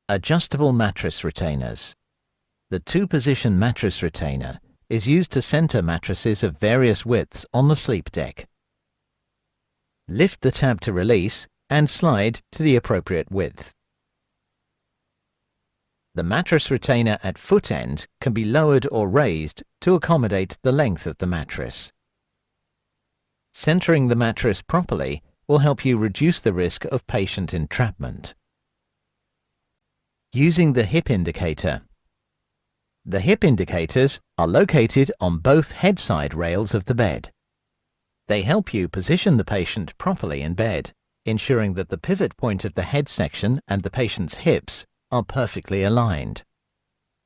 Adjustable mattress retainers. The two-position mattress retainer is used to center mattresses of various widths on the sleep deck. Lift the tab to release and slide to the appropriate width. The mattress retainer at foot end can be lowered or raised to accommodate the length of the mattress. Centering the mattress properly will help you reduce the risk of patient entrapment. Using the hip indicator. The hip indicators are located on both head-side rails of the bed. They help you position the patient properly in bed, ensuring that the pivot point of the head section and the patient's hips are perfectly aligned.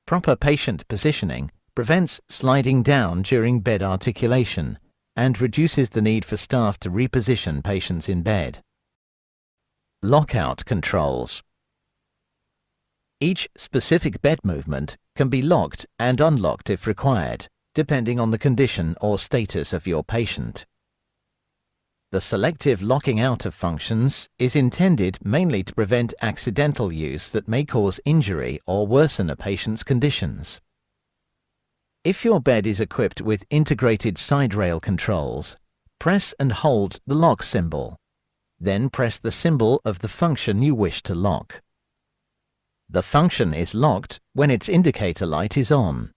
Proper patient positioning prevents sliding down during bed articulation and reduces the need for staff to reposition patients in bed. Lockout controls. Each specific bed movement can be locked and unlocked if required, depending on the condition or status of your patient. The selective locking out of functions is intended mainly to prevent accidental use that may cause injury or worsen a patient's conditions. If your bed is equipped with integrated side rail controls, press and hold the lock symbol. Then press the symbol of the function you wish to lock. The function is locked when its indicator light is on.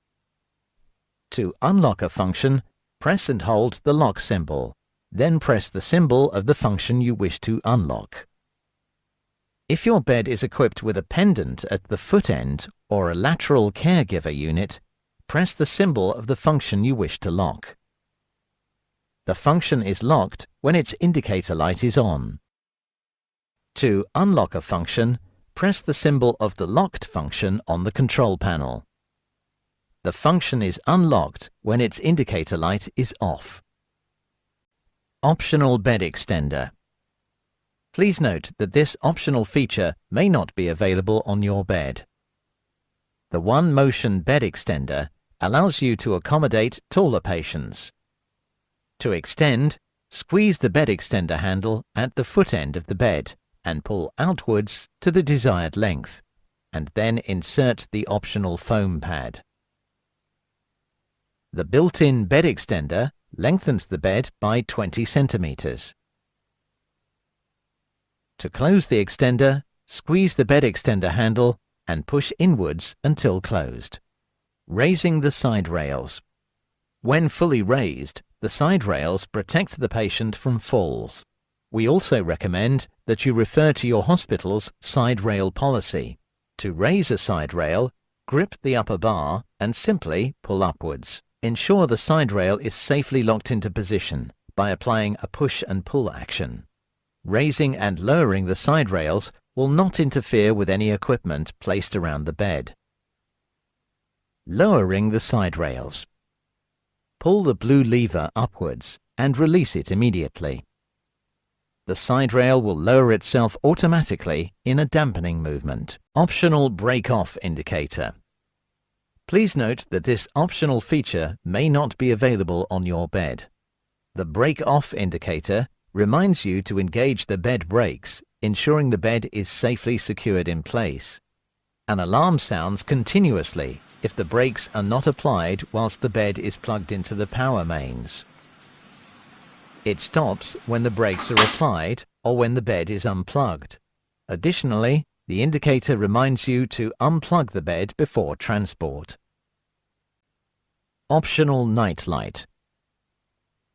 To unlock a function, press and hold the lock symbol. Then press the symbol of the function you wish to unlock. If your bed is equipped with a pendant at the foot end or a lateral caregiver unit, press the symbol of the function you wish to lock. The function is locked when its indicator light is on. To unlock a function, press the symbol of the locked function on the control panel. The function is unlocked when its indicator light is off. Optional bed extender. Please note that this optional feature may not be available on your bed. The one-motion bed extender allows you to accommodate taller patients. To extend, squeeze the bed extender handle at the foot end of the bed and pull outwards to the desired length, and then insert the optional foam pad. The built-in bed extender lengthens the bed by 20 centimeters. To close the extender, squeeze the bed extender handle and push inwards until closed. Raising the side rails. When fully raised, the side rails protect the patient from falls. We also recommend that you refer to your hospital's side rail policy. To raise a side rail, grip the upper bar and simply pull upwards. Ensure the side rail is safely locked into position by applying a push and pull action. Raising and lowering the side rails will not interfere with any equipment placed around the bed. Lowering the side rails. Pull the blue lever upwards and release it immediately. The side rail will lower itself automatically in a dampening movement. Optional break-off indicator. Please note that this optional feature may not be available on your bed. The break-off indicator reminds you to engage the bed brakes, ensuring the bed is safely secured in place. An alarm sounds continuously if the brakes are not applied whilst the bed is plugged into the power mains. It stops when the brakes are applied or when the bed is unplugged. Additionally, the indicator reminds you to unplug the bed before transport. Optional night light.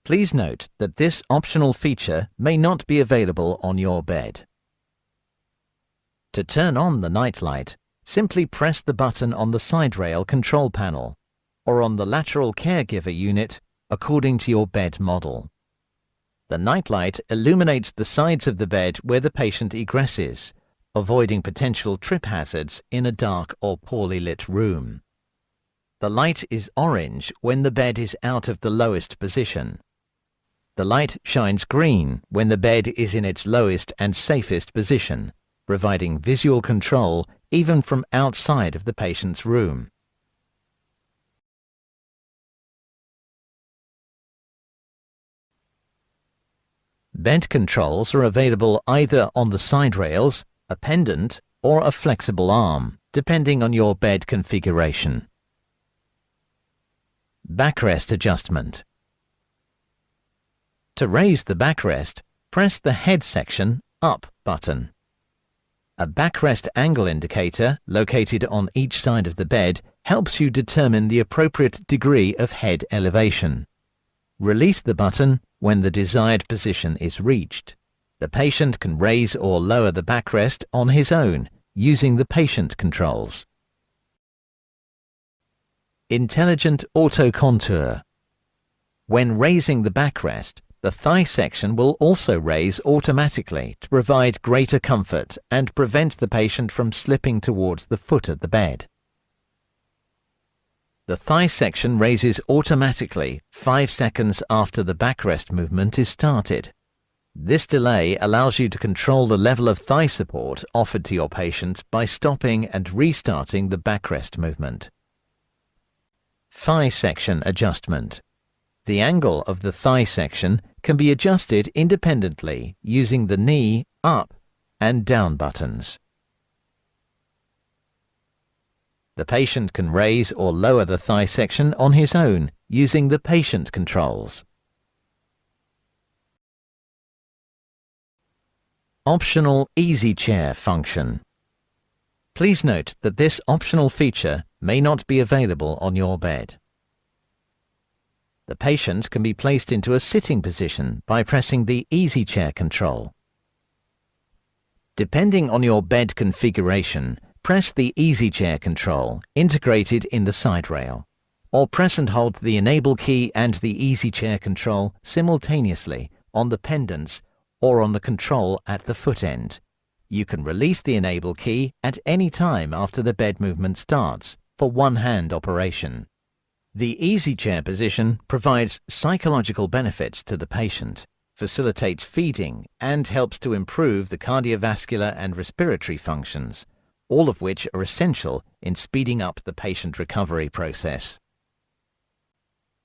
Please note that this optional feature may not be available on your bed. To turn on the night light, simply press the button on the side rail control panel or on the lateral caregiver unit according to your bed model. The nightlight illuminates the sides of the bed where the patient egresses, avoiding potential trip hazards in a dark or poorly lit room. The light is orange when the bed is out of the lowest position. The light shines green when the bed is in its lowest and safest position, providing visual control even from outside of the patient's room. Bed controls are available either on the side rails, a pendant, or a flexible arm, depending on your bed configuration. Backrest adjustment. To raise the backrest, press the head section up button. A backrest angle indicator located on each side of the bed helps you determine the appropriate degree of head elevation. Release the button when the desired position is reached. The patient can raise or lower the backrest on his own using the patient controls. Intelligent Auto Contour. When raising the backrest, the thigh section will also raise automatically to provide greater comfort and prevent the patient from slipping towards the foot of the bed. The thigh section raises automatically 5 seconds after the backrest movement is started. This delay allows you to control the level of thigh support offered to your patient by stopping and restarting the backrest movement. Thigh section adjustment. The angle of the thigh section can be adjusted independently using the knee up and down buttons. The patient can raise or lower the thigh section on his own using the patient controls. Optional Easy Chair function. Please note that this optional feature may not be available on your bed. The patient can be placed into a sitting position by pressing the Easy Chair control. Depending on your bed configuration, press the Easy Chair control integrated in the side rail, or press and hold the Enable key and the Easy Chair control simultaneously on the pendants or on the control at the foot end. You can release the Enable key at any time after the bed movement starts for one-hand operation. The Easy Chair position provides psychological benefits to the patient, facilitates feeding, and helps to improve the cardiovascular and respiratory functions, all of which are essential in speeding up the patient recovery process.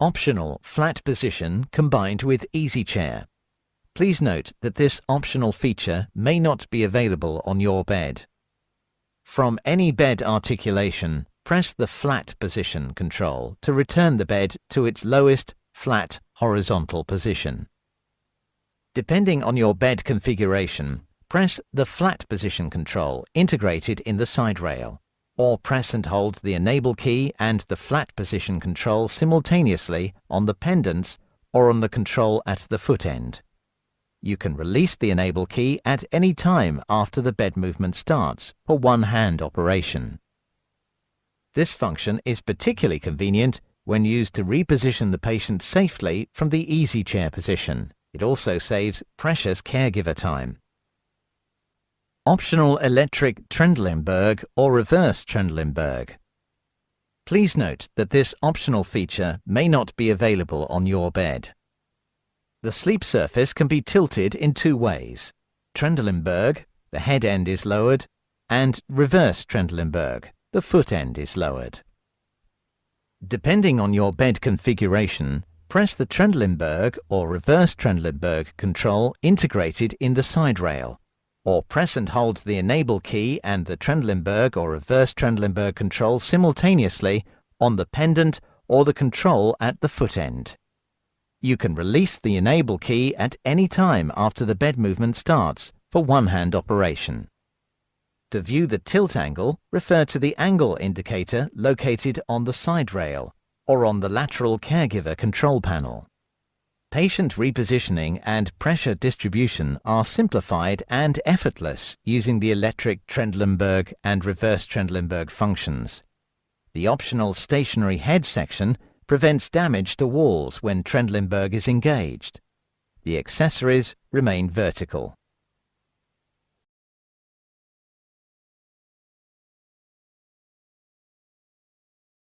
Optional flat position combined with Easy Chair. Please note that this optional feature may not be available on your bed. From any bed articulation, press the Flat Position control to return the bed to its lowest, flat, horizontal position. Depending on your bed configuration, press the Flat Position control integrated in the side rail, or press and hold the Enable key and the Flat Position control simultaneously on the pendants or on the control at the foot end. You can release the Enable key at any time after the bed movement starts for one-hand operation. This function is particularly convenient when used to reposition the patient safely from the Easy Chair position. It also saves precious caregiver time. Optional Electric Trendelenburg or Reverse Trendelenburg. Please note that this optional feature may not be available on your bed. The sleep surface can be tilted in two ways: Trendelenburg, the head end is lowered, and Reverse Trendelenburg, the foot end is lowered. Depending on your bed configuration, press the Trendelenburg or Reverse Trendelenburg control integrated in the side rail, or press and hold the Enable key and the Trendelenburg or Reverse Trendelenburg control simultaneously on the pendant or the control at the foot end. You can release the Enable key at any time after the bed movement starts for one-hand operation. To view the tilt angle, refer to the angle indicator located on the side rail or on the lateral caregiver control panel. Patient repositioning and pressure distribution are simplified and effortless using the electric Trendelenburg and Reverse Trendelenburg functions. The optional stationary head section prevents damage to walls when Trendelenburg is engaged. The accessories remain vertical.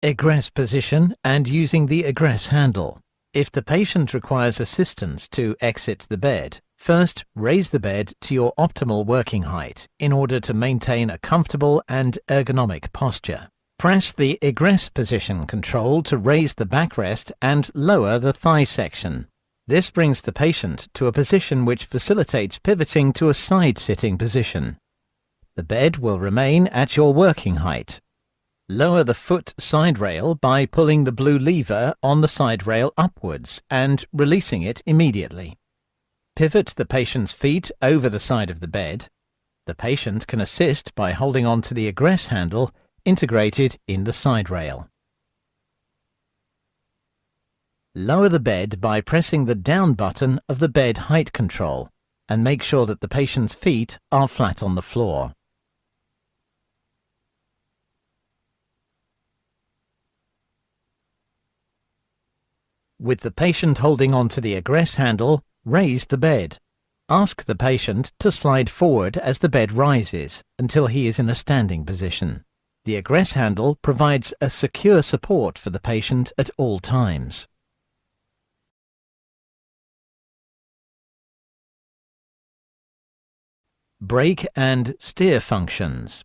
Egress position and using the egress handle. If the patient requires assistance to exit the bed, first raise the bed to your optimal working height in order to maintain a comfortable and ergonomic posture. Press the egress position control to raise the backrest and lower the thigh section. This brings the patient to a position which facilitates pivoting to a side-sitting position. The bed will remain at your working height. Lower the foot side rail by pulling the blue lever on the side rail upwards and releasing it immediately. Pivot the patient's feet over the side of the bed. The patient can assist by holding on to the egress handle integrated in the side rail. Lower the bed by pressing the down button of the bed height control and make sure that the patient's feet are flat on the floor. With the patient holding on to the egress handle, raise the bed. Ask the patient to slide forward as the bed rises until he is in a standing position. The egress handle provides a secure support for the patient at all times. Brake and steer functions.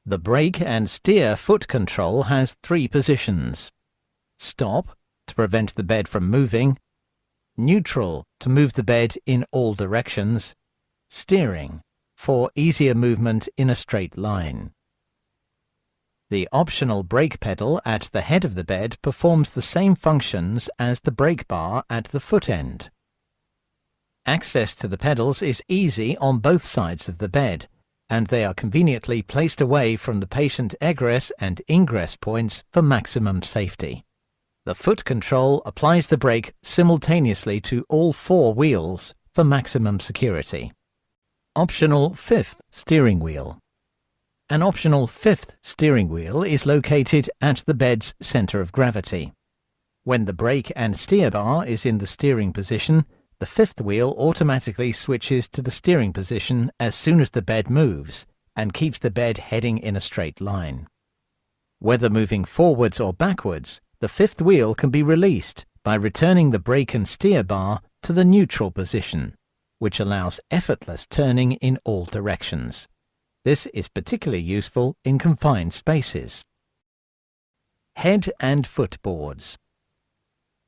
The brake and steer foot control has 3 positions. Stop, to prevent the bed from moving. Neutral, to move the bed in all directions. Steering, for easier movement in a straight line. The optional brake pedal at the head of the bed performs the same functions as the brake bar at the foot end. Access to the pedals is easy on both sides of the bed, and they are conveniently placed away from the patient egress and ingress points for maximum safety. The foot control applies the brake simultaneously to all 4 wheels for maximum security. Optional 5th steering wheel. An optional 5th steering wheel is located at the bed's center of gravity. When the brake and steer bar is in the steering position, the 5th wheel automatically switches to the steering position as soon as the bed moves and keeps the bed heading in a straight line. Whether moving forwards or backwards, the 5th wheel can be released by returning the brake and steer bar to the neutral position, which allows effortless turning in all directions. This is particularly useful in confined spaces. Head and foot boards.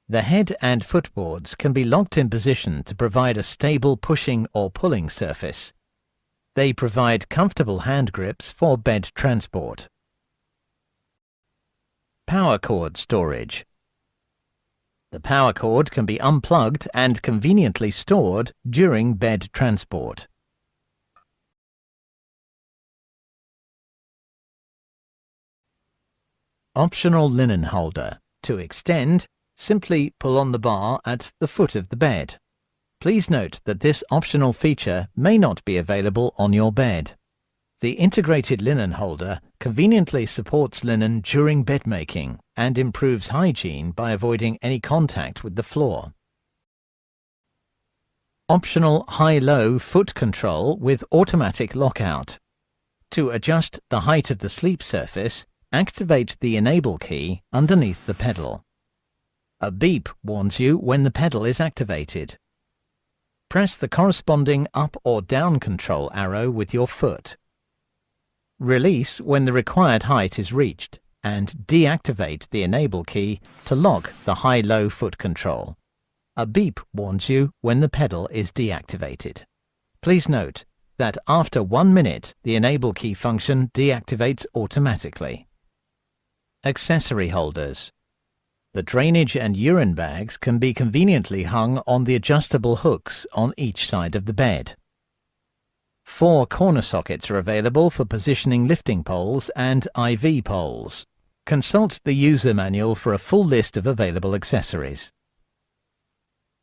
The head and foot boards can be locked in position to provide a stable pushing or pulling surface. They provide comfortable hand grips for bed transport. Power cord storage. The power cord can be unplugged and conveniently stored during bed transport. Optional linen holder. To extend, simply pull on the bar at the foot of the bed. Please note that this optional feature may not be available on your bed. The integrated linen holder conveniently supports linen during bed making and improves hygiene by avoiding any contact with the floor. Optional high-low foot control with automatic lockout. To adjust the height of the sleep surface, activate the enable key underneath the pedal. A beep warns you when the pedal is activated. Press the corresponding up or down control arrow with your foot. Release when the required height is reached and deactivate the enable key to lock the high-low foot control. A beep warns you when the pedal is deactivated. Please note that after 1 minute the enable key function deactivates automatically. Accessory holders. The drainage and urine bags can be conveniently hung on the adjustable hooks on each side of the bed. 4 corner sockets are available for positioning lifting poles and IV poles. Consult the user manual for a full list of available accessories.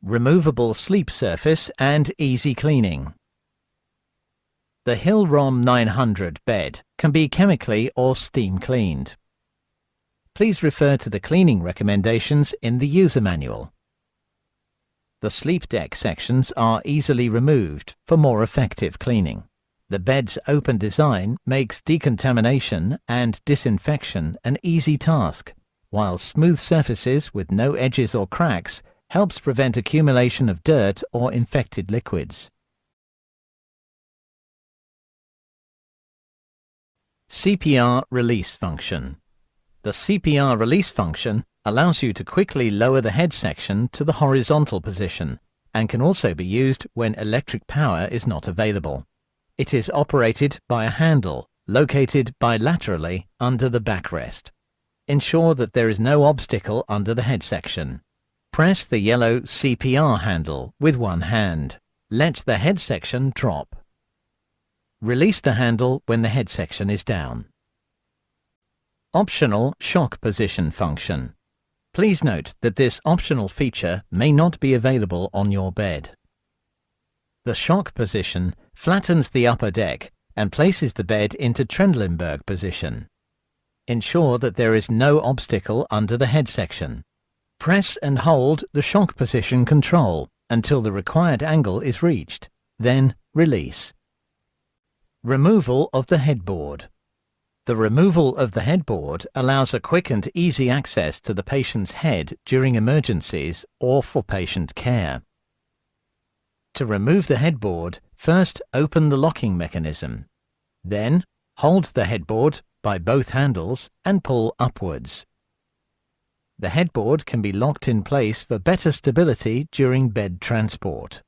Removable sleep surface and easy cleaning. The HiilRom 900 bed can be chemically or steam cleaned. Please refer to the cleaning recommendations in the user manual. The sleep deck sections are easily removed for more effective cleaning. The bed's open design makes decontamination and disinfection an easy task, while smooth surfaces with no edges or cracks helps prevent accumulation of dirt or infected liquids. CPR release function. The CPR release function allows you to quickly lower the head section to the horizontal position and can also be used when electric power is not available. It is operated by a handle located bilaterally under the backrest. Ensure that there is no obstacle under the head section. Press the yellow CPR handle with one hand. Let the head section drop. Release the handle when the head section is down. Optional shock position function. Please note that this optional feature may not be available on your bed. The shock position flattens the upper deck and places the bed into Trendelenburg position. Ensure that there is no obstacle under the head section. Press and hold the shock position control until the required angle is reached, then release. Removal of the headboard. The removal of the headboard allows a quick and easy access to the patient's head during emergencies or for patient care. To remove the headboard, first open the locking mechanism. Then, hold the headboard by both handles and pull upwards. The headboard can be locked in place for better stability during bed transport.